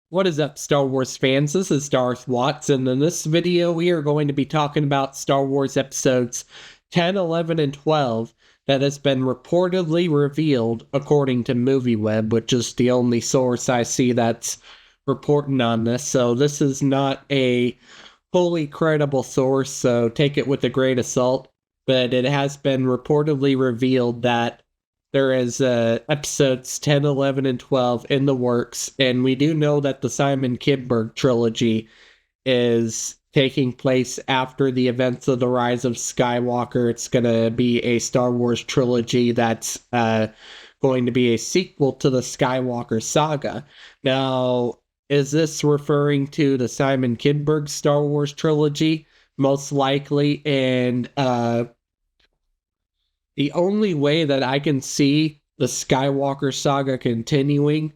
What is up, Star Wars fans? This is Darth Watts, and in this video, we are going to be talking about Star Wars episodes 10, 11, and 12 that has been reportedly revealed according to MovieWeb, which is the only source I see that's reporting on this. So, this is not a fully credible source, so take it with a grain of salt. But it has been reportedly revealed that there is episodes 10, 11, and 12 in the works, and we do know that the Simon Kinberg trilogy is taking place after the events of the Rise of Skywalker. It's going to be a Star Wars trilogy that's going to be a sequel to the Skywalker saga. Now, is this referring to the Simon Kinberg Star Wars trilogy? Most likely, and the only way that I can see the Skywalker saga continuing,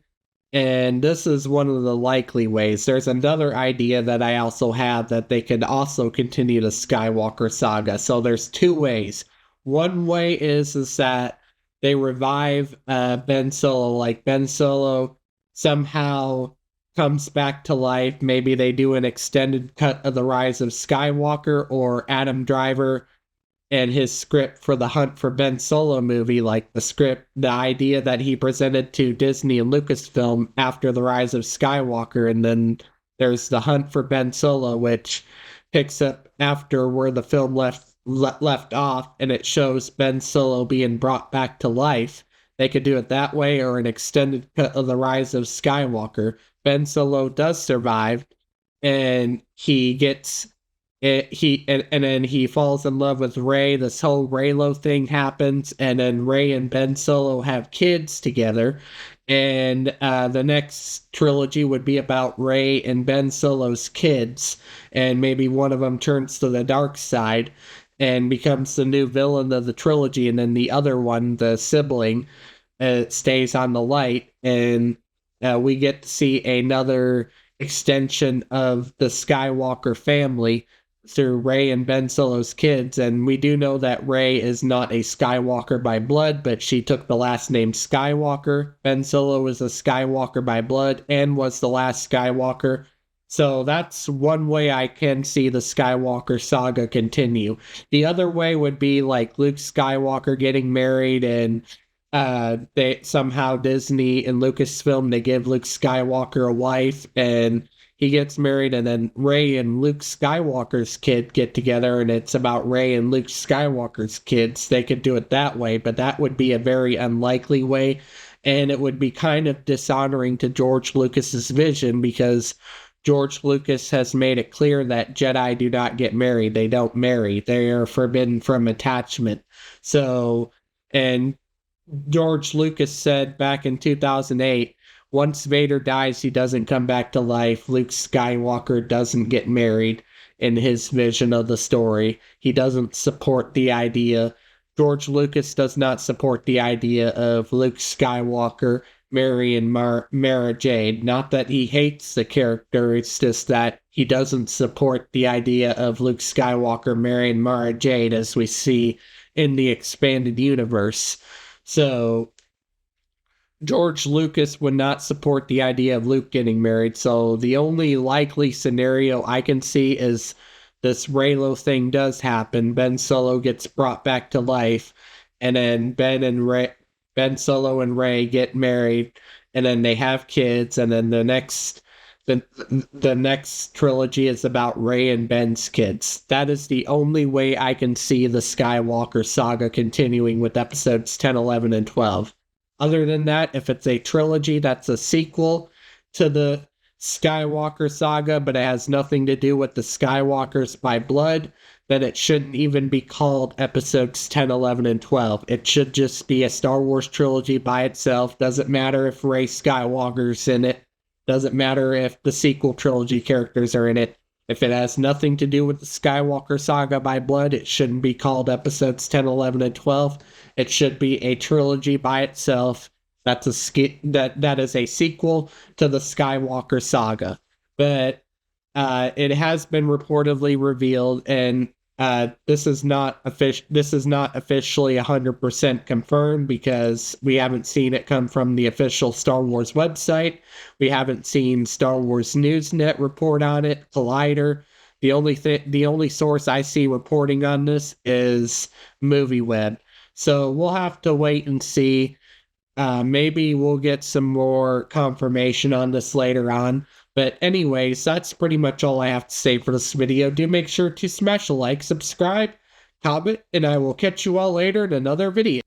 and this is one of the likely ways, there's another idea that I also have that they could also continue the Skywalker saga. So there's two ways. One way is that they revive Ben Solo, like Ben Solo somehow comes back to life. Maybe they do an extended cut of the Rise of Skywalker, or Adam Driver and his script for the Hunt for Ben Solo movie, like the idea that he presented to Disney and Lucasfilm after the Rise of Skywalker, and then there's the Hunt for Ben Solo, which picks up after where the film left off, and it shows Ben Solo being brought back to life. They could do it that way, or an extended cut of the Rise of Skywalker. Ben Solo does survive, and he gets and then he falls in love with Rey. This whole Reylo thing happens, and then Rey and Ben Solo have kids together. And the next trilogy would be about Rey and Ben Solo's kids, and maybe one of them turns to the dark side and becomes the new villain of the trilogy, and then the other one, the sibling, stays on the light, and we get to see another extension of the Skywalker family through Rey and Ben Solo's kids. And we do know that Rey is not a Skywalker by blood, but she took the last name Skywalker. Ben Solo is a Skywalker by blood and was the last Skywalker. So that's one way I can see the Skywalker saga continue. The other way would be like Luke Skywalker getting married, and they somehow Disney and Lucasfilm, they give Luke Skywalker a wife, and he gets married, and then Rey and Luke Skywalker's kid get together, and it's about Rey and Luke Skywalker's kids. They could do it that way, but that would be a very unlikely way, and it would be kind of dishonoring to George Lucas's vision, because George Lucas has made it clear that Jedi do not get married. They don't marry. They are forbidden from attachment. So, and George Lucas said back in 2008, once Vader dies, he doesn't come back to life. Luke Skywalker doesn't get married in his vision of the story. He doesn't support the idea. George Lucas does not support the idea of Luke Skywalker marrying Mara Jade. Not that he hates the character, it's just that he doesn't support the idea of Luke Skywalker marrying Mara Jade as we see in the expanded universe. So George Lucas would not support the idea of Luke getting married, so the only likely scenario I can see is this Reylo thing does happen. Ben Solo gets brought back to life, and then Ben Solo and Rey get married, and then they have kids, and then the next trilogy is about Rey and Ben's kids. That is the only way I can see the Skywalker saga continuing with episodes 10, 11, and 12. Other than that, if it's a trilogy that's a sequel to the Skywalker saga, but it has nothing to do with the Skywalkers by blood, then it shouldn't even be called episodes 10, 11, and 12. It should just be a Star Wars trilogy by itself. Doesn't matter if Rey Skywalker's in it. Doesn't matter if the sequel trilogy characters are in it. If it has nothing to do with the Skywalker saga by blood, it shouldn't be called episodes 10, 11, and 12. It should be a trilogy by itself. That is a sequel to the Skywalker saga. But it has been reportedly revealed, and This is not officially 100% confirmed because we haven't seen it come from the official Star Wars website. We haven't seen Star Wars Newsnet report on it, Collider. The only source I see reporting on this is MovieWeb. So we'll have to wait and see. Maybe we'll get some more confirmation on this later on. But anyways, that's pretty much all I have to say for this video. Do make sure to smash a like, subscribe, comment, and I will catch you all later in another video.